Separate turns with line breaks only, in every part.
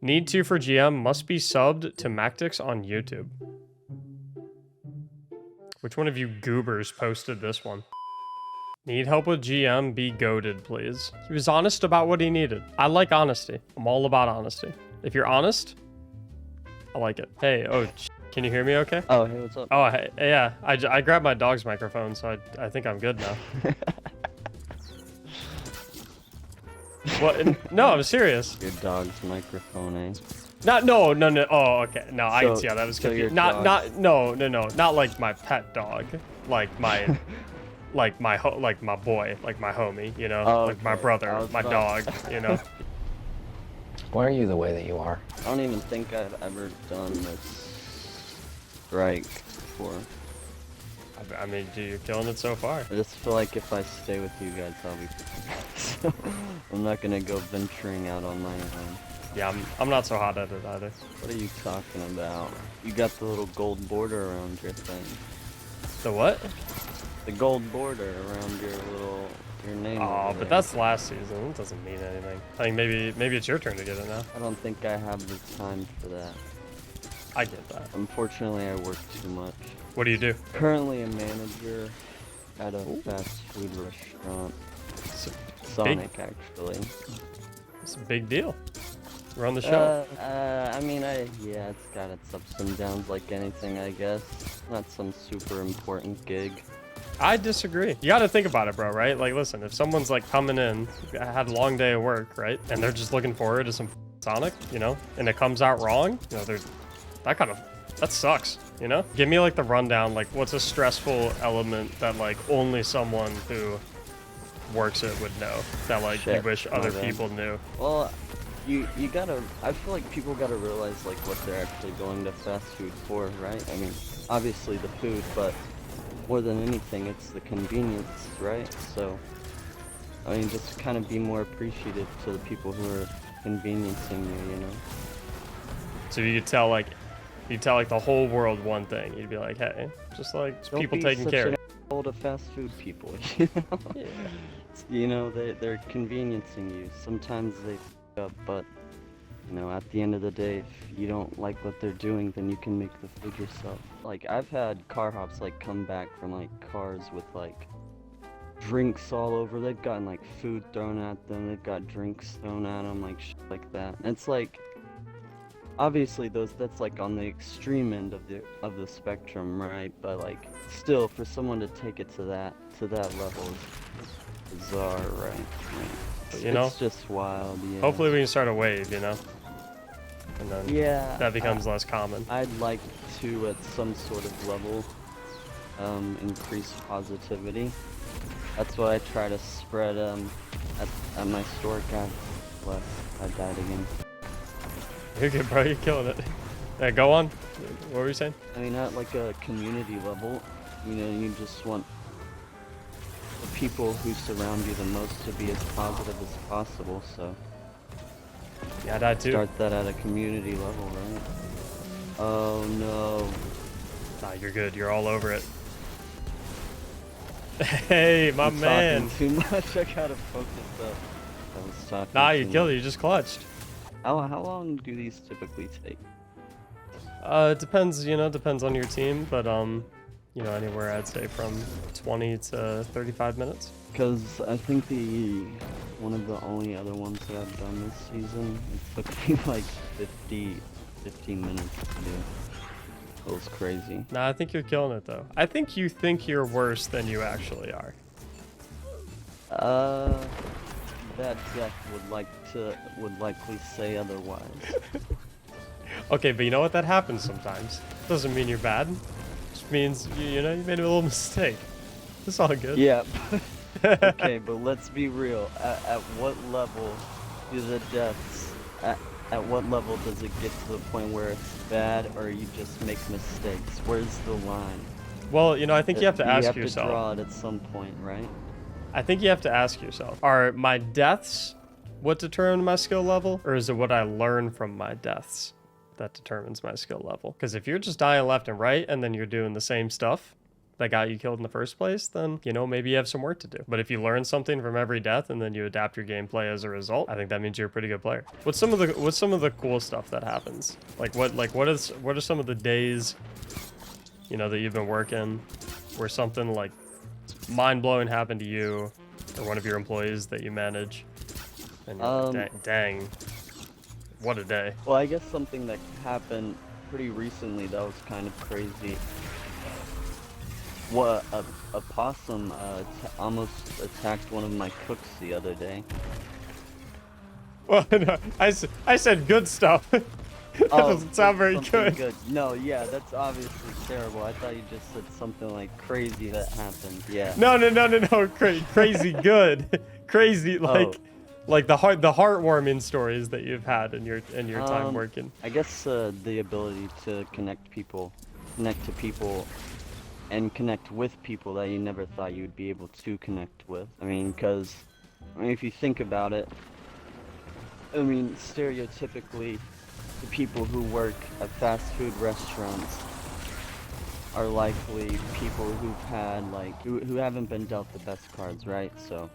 Need to for GM, must be subbed to Mactics on YouTube. Which one of you goobers posted this one? Need help with GM, be goated, please. He was honest about what he needed. I like honesty. I'm all about honesty. If you're honest, I like it. Hey, oh, can you hear me okay?
Oh, hey, what's up?
Oh, hey, yeah, I grabbed my dog's microphone, so I think I'm good now. What? No, I'm serious.
Your dog's microphone, eh?
No. Oh, okay. No, I can see how that was
so
confusing.
your
No. Not like my pet dog. Like my, like my boy, like my homie, you know?
Oh,
like my brother, my dog, you know?
Why are you the way that you are?
I don't even think I've ever done this strike before.
I mean, dude, you're killing it so far.
I just feel like if I stay with you guys, I'll be so I'm not gonna go venturing out on my own.
Yeah, I'm not so hot at it either.
What are you talking about? You got the little gold border around your thing.
The what?
The gold border around your name.
Oh, but that's last season. It doesn't mean anything. I think maybe it's your turn to get it now.
I don't think I have the time for that.
I get that.
Unfortunately, I work too much.
What do you do?
Currently a manager at a fast food restaurant. Sonic, actually.
It's a big deal. Run the show.
I mean, yeah, it's got its ups and downs like anything, I guess. Not some super important gig.
I disagree. You gotta think about it, bro, right? Like, listen, if someone's like coming in, had a long day of work, right? And they're just looking forward to some Sonic, you know? And it comes out wrong, you know, that sucks, you know? Give me like the rundown, like what's a stressful element that like only someone who works it would know, that like you wish other people knew?
Well, you gotta, I feel like people gotta realize like what they're actually going to fast food for, right? I mean, obviously the food, but more than anything, it's the convenience, right? So, I mean, just kind of be more appreciative to the people who are conveniencing you, you know?
So you could tell like the whole world one thing. You'd be like, hey, just like people taking care of
all the fast food people, you know?
Yeah.
You know, they're conveniencing you. Sometimes they f up, but, you know, at the end of the day, if you don't like what they're doing, then you can make the food yourself. Like, I've had car hops, like, come back from, like, cars with, like, drinks all over. They've gotten, like, food thrown at them. They've got drinks thrown at them, like, shit like that. And it's like, obviously, that's, like, on the extreme end of the spectrum, right? But, like, still, for someone to take it to that level is bizarre, right?
You know?
It's just wild, yeah.
Hopefully we can start a wave, you know? And then
yeah,
that becomes less common.
I'd like to, at some sort of level, increase positivity. That's what I try to spread at my store. God bless, I died again.
You're good, bro. You're killing it. Yeah, go on. What were you saying?
I mean, at like a community level, you know, you just want the people who surround you the most to be as positive as possible, so...
Yeah, I died too.
Start that at a community level, right? Oh no.
Nah, you're good. You're all over it. Hey, my
I'm
man.
talking too much. I gotta focus up. I was talking.
Nah, you killed it. You just clutched.
How long do these typically take?
It depends. You know, depends on your team, but you know, anywhere I'd say from 20 to 35 minutes.
Because I think one of the only other ones that I've done this season, it took me like 15 minutes to do. It was crazy.
Nah, I think you're killing it though. I think you think you're worse than you actually are.
That Jeff would likely say otherwise.
Okay, but you know what? That happens sometimes. Doesn't mean you're bad. Just means you know you made a little mistake. It's all good.
Yeah. Okay, but let's be real. At what level do the deaths? At what level does it get to the point where it's bad, or you just make mistakes? Where's the line?
Well, you know, I think you have to ask yourself.
You have to draw it at some point, right?
I think you have to ask yourself: are my deaths what determine my skill level, or is it what I learn from my deaths that determines my skill level? Because if you're just dying left and right, and then you're doing the same stuff, that got you killed in the first place, then, you know, maybe you have some work to do. But if you learn something from every death and then you adapt your gameplay as a result, I think that means you're a pretty good player. What's some of the cool stuff that happens? Like what are some of the days, you know, that you've been working where something like mind-blowing happened to you or one of your employees that you manage, and you're like, dang, what a day.
Well, I guess something that happened pretty recently that was kind of crazy. What a possum almost attacked one of my cooks the other day.
Well, no, I said good stuff. That doesn't sound very good.
No, yeah, that's obviously terrible. I thought you just said something like crazy that happened. Yeah.
No. Crazy good. Crazy like the heartwarming stories that you've had in your time working.
I guess the ability to connect to people, and connect with people that you never thought you'd be able to connect with. I mean, if you think about it, I mean, stereotypically, the people who work at fast food restaurants are likely people who've had, like, who haven't been dealt the best cards, right? So,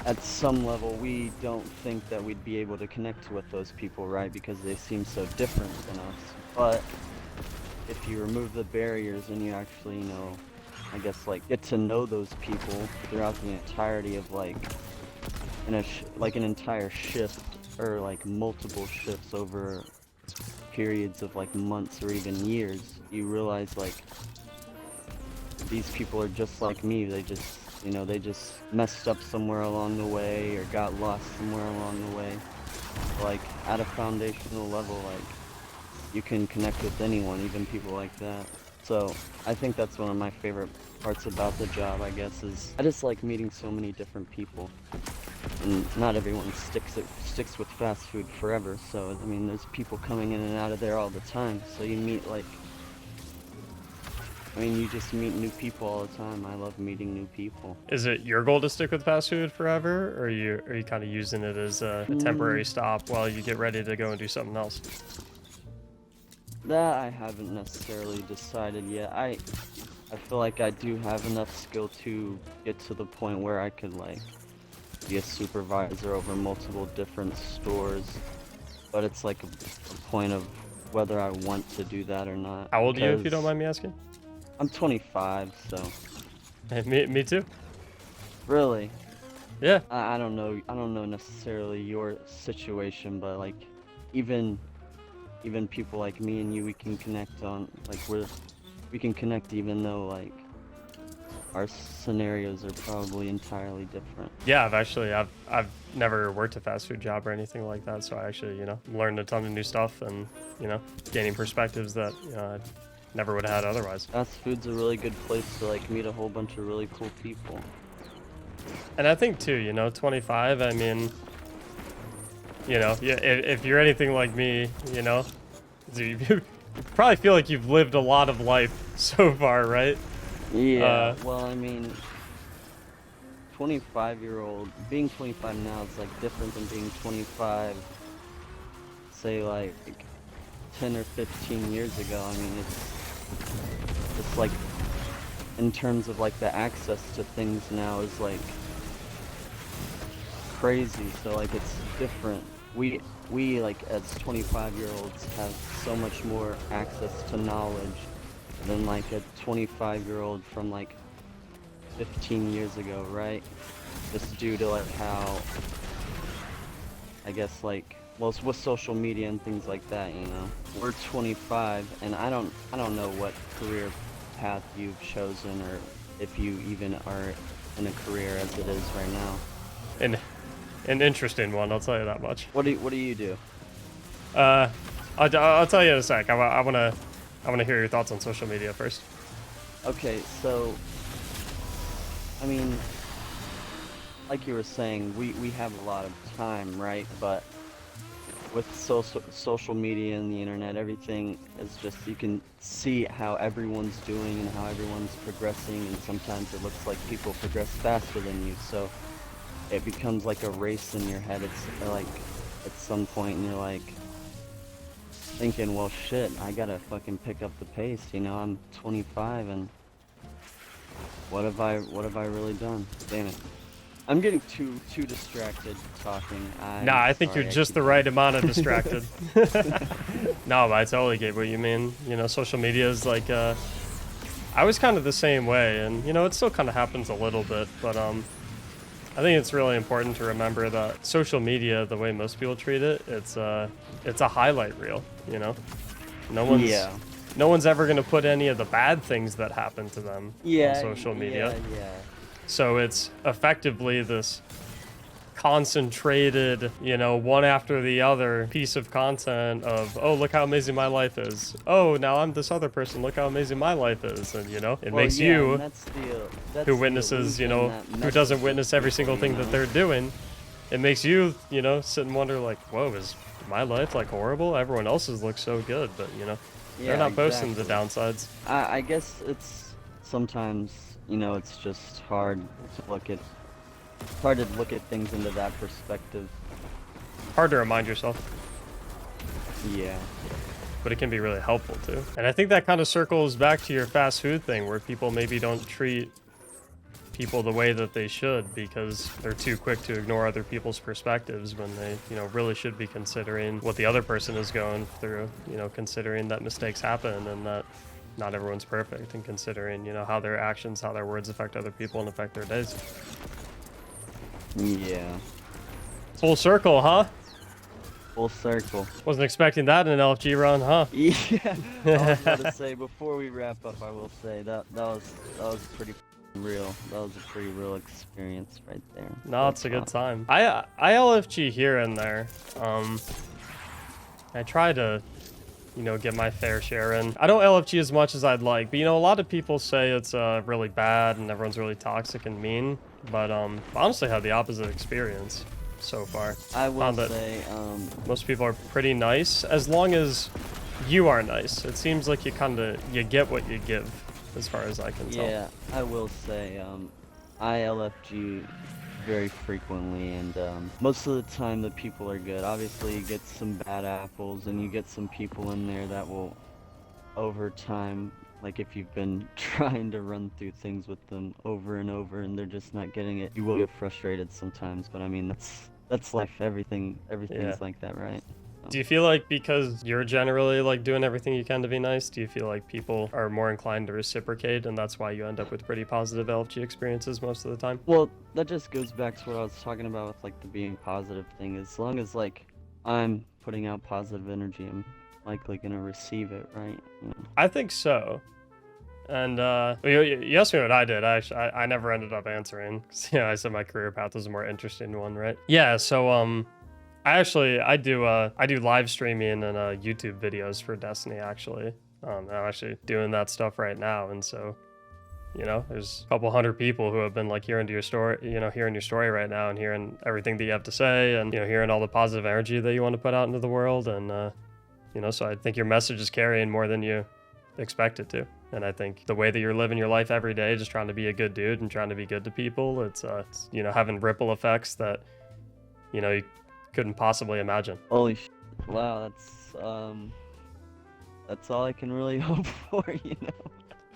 at some level, we don't think that we'd be able to connect with those people, right? Because they seem so different than us. But if you remove the barriers and you actually, you know, I guess, like, get to know those people throughout the entirety of, like, an entire shift, or like multiple shifts over periods of like months or even years, you realize like these people are just like me. They just, you know, they just messed up somewhere along the way or got lost somewhere along the way. Like at a foundational level, like you can connect with anyone, even people like that. So I think that's one of my favorite parts about the job, I guess, is I just like meeting so many different people. And not everyone sticks with fast food forever, so I mean there's people coming in and out of there all the time, so you meet like, I mean you just meet new people all the time. I love meeting new people.
Is it your goal to stick with fast food forever, or are you kind of using it as a temporary stop while you get ready to go and do something else?
That I haven't necessarily decided yet. I feel like I do have enough skill to get to the point where I could like be a supervisor over multiple different stores, but it's like a point of whether I want to do that or not.
How old are you, if you don't mind me asking?
I'm 25, so.
Hey, me too.
Really?
Yeah.
I don't know necessarily your situation, but like even people like me and you, we can connect on like we can connect even though like our scenarios are probably entirely different.
Yeah, I've never worked a fast food job or anything like that, so I actually, you know, learned a ton of new stuff and, you know, gaining perspectives that, you know, I never would have had otherwise.
Fast food's a really good place to like meet a whole bunch of really cool people.
And I think too, you know, 25, I mean, you know, if you're anything like me, you know, you probably feel like you've lived a lot of life so far, right?
Yeah, well, I mean, 25-year-old, being 25 now is like different than being 25, say like 10 or 15 years ago. I mean, it's like, in terms of like the access to things now is like crazy, so like it's different. We like as 25-year-olds have so much more access to knowledge than like a 25-year-old from like 15 years ago, right? Just due to like how, I guess like, well, with social media and things like that, you know. We're 25, and I don't know what career path you've chosen, or if you even are in a career as it is right now.
An interesting one, I'll tell you that much.
What do you do?
I'll tell you in a sec. I wanna hear your thoughts on social media first.
Okay, so I mean, like you were saying, we have a lot of time, right? But with social media and the internet, everything is just, you can see how everyone's doing and how everyone's progressing, and sometimes it looks like people progress faster than you, so it becomes like a race in your head. It's like at some point and you're like, thinking, well, shit, I gotta fucking pick up the pace. You know, I'm 25, and what have I really done? Damn it. I'm getting too distracted talking.
Nah, I think
Sorry,
you're
I
just
keep
the right amount of distracted. No, but I totally get what you mean. You know, social media is like, I was kind of the same way, and you know, it still kind of happens a little bit, but I think it's really important to remember that social media, the way most people treat it, it's a highlight reel, you know?
Yeah.
No one's ever gonna put any of the bad things that happen to them on social media.
Yeah.
So it's effectively this concentrated, you know, one after the other piece of content of, oh, look how amazing my life is. Oh, now I'm this other person. Look how amazing my life is. And, you know, it makes you,
that's
who witnesses, you know, who doesn't witness every single thing that they're doing, it makes you, you know, sit and wonder like, whoa, is my life like horrible? Everyone else's looks so good, but, you know, they're not boasting the downsides.
I guess it's sometimes, you know, it's just hard to look at things into that perspective.
Hard to remind yourself.
Yeah.
But it can be really helpful too. And I think that kind of circles back to your fast food thing where people maybe don't treat people the way that they should because they're too quick to ignore other people's perspectives when they, you know, really should be considering what the other person is going through, you know, considering that mistakes happen and that not everyone's perfect and considering, you know, how their actions, how their words affect other people and affect their days.
Yeah.
Full circle, huh?
Full circle.
Wasn't expecting that in an LFG run, huh?
Yeah. I was about to say, before we wrap up, I will say that was pretty real. That was a pretty real experience right there.
No, it's a good time. I LFG here and there. I try to, you know, get my fair share in. I don't LFG as much as I'd like, but you know, a lot of people say it's really bad and everyone's really toxic and mean. But honestly, had the opposite experience so far.
I will say,
most people are pretty nice as long as you are nice. It seems like you get what you give, as far as I can tell.
Yeah, I will say, I LFG very frequently, and most of the time the people are good. Obviously, you get some bad apples, and you get some people in there that will, over time, like if you've been trying to run through things with them over and over and they're just not getting it, you will get frustrated sometimes, but I mean, that's life. Everything's like that, right?
Do you feel like because you're generally like doing everything you can to be nice, do you feel like people are more inclined to reciprocate and that's why you end up with pretty positive LFG experiences most of the time?
Well, that just goes back to what I was talking about with like the being positive thing. As long as like I'm putting out positive energy, I'm likely gonna receive it, right? You know?
I think so. And you asked me what I did. I never ended up answering. 'Cause, yeah, I said my career path was a more interesting one, right? Yeah. So I do live streaming and YouTube videos for Destiny. Actually, I'm actually doing that stuff right now, and so, you know, there's a couple hundred people who have been like hearing your story right now and hearing everything that you have to say, and you know, hearing all the positive energy that you want to put out into the world, and you know, so I think your message is carrying more than you expect it to. And I think the way that you're living your life every day, just trying to be a good dude and trying to be good to people, it's you know, having ripple effects that, you know, you couldn't possibly imagine.
Holy shit. Wow, that's all I can really hope for, you know.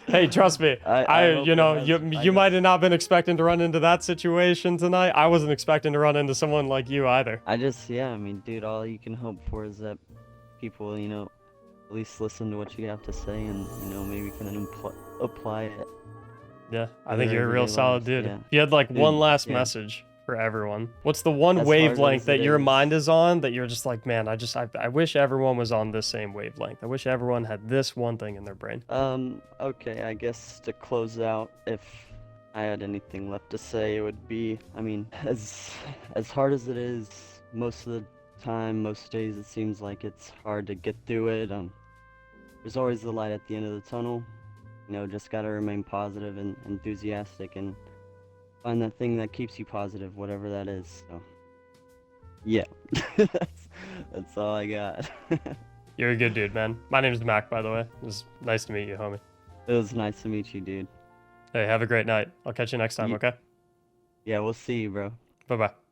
Hey, trust me, you might have not been expecting to run into that situation tonight. I wasn't expecting to run into someone like you either.
I mean, dude, all you can hope for is that people, you know, at least listen to what you have to say and, you know, maybe can apply it.
Yeah, I think you're a real solid dude.
Yeah.
If you had like one last message for everyone, what's the one wavelength that your mind is on that you're just like, man, I wish everyone was on this same wavelength. I wish everyone had this one thing in their brain.
Okay, I guess to close out, if I had anything left to say, it would be, I mean, as hard as it is, most of the time, most days, it seems like it's hard to get through it. There's always the light at the end of the tunnel. You know, just gotta remain positive and enthusiastic and find that thing that keeps you positive, whatever that is. So, yeah, that's all I got.
You're a good dude, man. My name's Mac, by the way. It was nice to meet you, homie.
It was nice to meet you, dude.
Hey, have a great night. I'll catch you next time, okay?
Yeah, we'll see you, bro.
Bye-bye.